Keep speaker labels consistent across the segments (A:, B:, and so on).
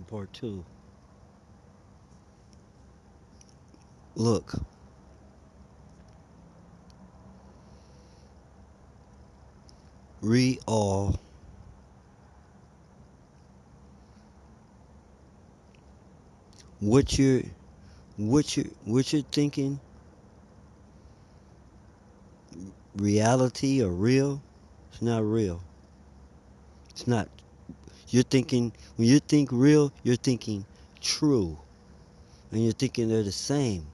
A: Part two. Look, read all what you're what you're thinking, reality or real. It's not real. It's not. You're thinking when you think real, you're thinking true, and you're thinking they're the same,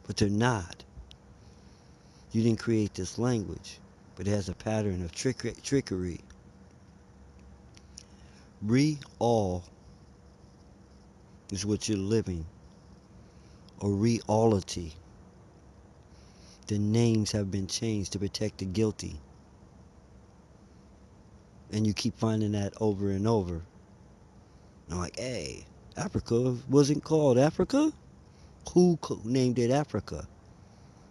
A: but they're not. You didn't create this language, but it has a pattern of trickery. All is what you're living, or reality. The names have been changed to protect the guilty, and you keep finding that over and over. I'm like, hey, Africa wasn't called Africa. Who named it Africa?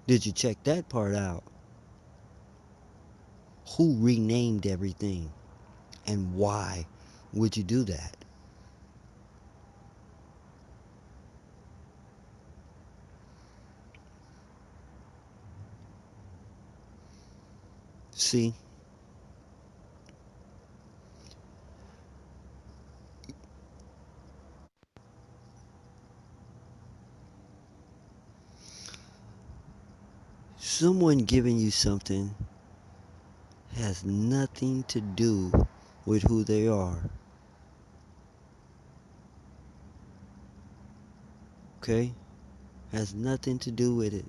A: Did you check that part out? Who renamed everything, and why would you do that? See, someone giving you something has nothing to do with who they are. Okay? Has nothing to do with it.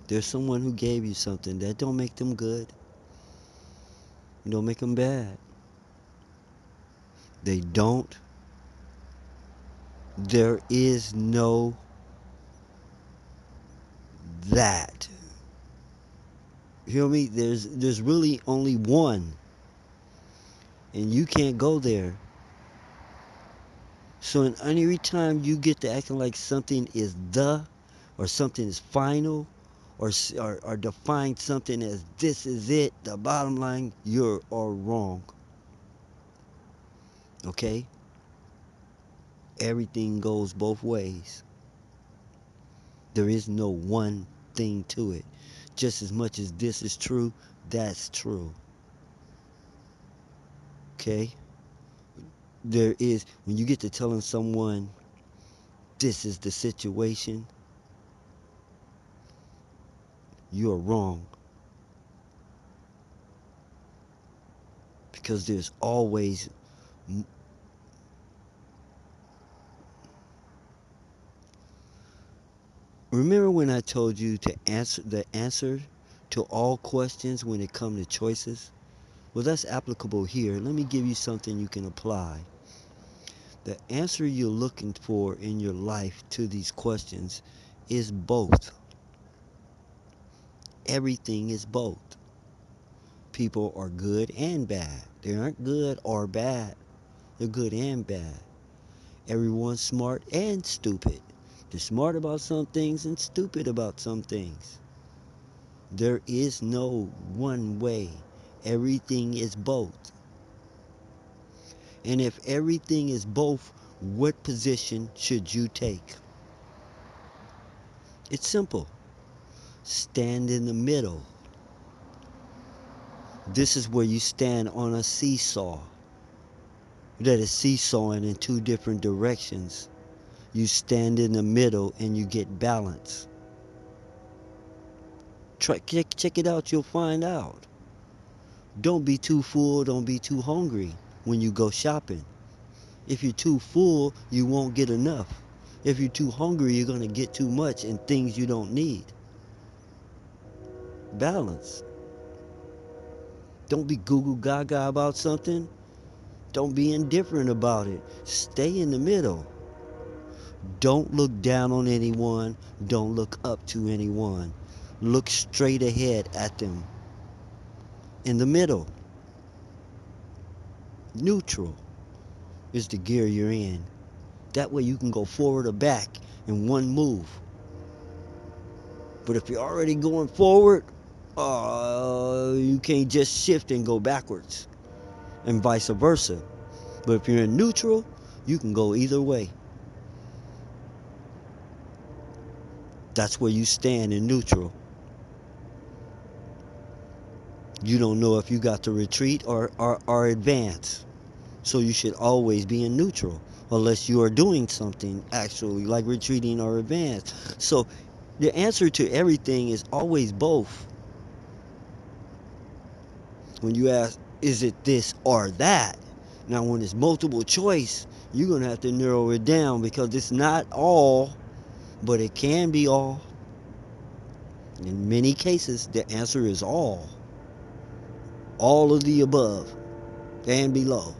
A: There's someone who gave you something that don't make them good. Don't make them bad. They don't. There is no that. You hear me? There's really only one, and you can't go there. So in every time you get to acting like something is the, or something is final, or define something as this is it, the bottom line, you're all wrong. Okay? Everything goes both ways. There is no one thing to it. Just as much as this is true, that's true. Okay? There is, when you get to telling someone this is the situation, you're wrong. Because there's always, remember when I told you to answer the answer to all questions when it comes to choices? Well, that's applicable here. Let me give you something you can apply. The answer you're looking for in your life to these questions is both. Everything is both. People are good and bad. They aren't good or bad. They're good and bad. Everyone's smart and stupid. They're smart about some things and stupid about some things. There is no one way. Everything is both. And if everything is both, what position should you take? It's simple. Stand in the middle. This is where you stand on a seesaw that is seesawing in two different directions. You stand in the middle and you get balance. Check it out, you'll find out. Don't be too full, don't be too hungry when you go shopping. If you're too full, you won't get enough. If you're too hungry, you're going to get too much and things you don't need. Balance. Don't be goo goo gaga about something. Don't be indifferent about it. Stay in the middle. Don't look down on anyone. Don't look up to anyone. Look straight ahead at them. In the middle. Neutral is the gear you're in. That way you can go forward or back in one move. But if you're already going forward, you can't just shift and go backwards, and vice versa. But if you're in neutral, you can go either way. That's where you stand in neutral. You don't know if you got to retreat or advance. So you should always be in neutral, unless you are doing something actually like retreating or advance. So the answer to everything is always both. When you ask, is it this or that? Now, when it's multiple choice, you're going to have to narrow it down because it's not all, but it can be all. In many cases, the answer is all. All of the above and below.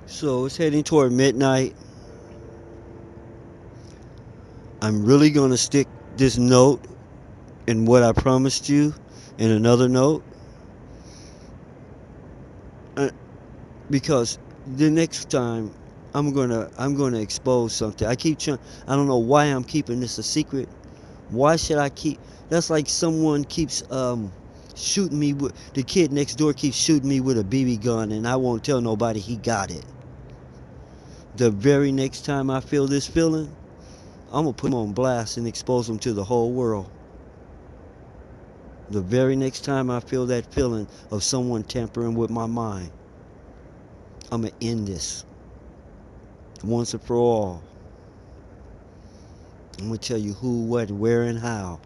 A: So it's heading toward midnight. I'm really going to stick this note in what I promised you in another note. Because the next time I'm gonna expose something. I don't know why I'm keeping this a secret. Why should I keep that's like someone keeps shooting me with the kid next door keeps shooting me with a BB gun and I won't tell nobody he got it. The very next time I feel this feeling, I'm gonna put him on blast and expose him to the whole world. The very next time I feel that feeling of someone tampering with my mind, I'm gonna end this once and for all. I'm gonna tell you who, what, where, and how.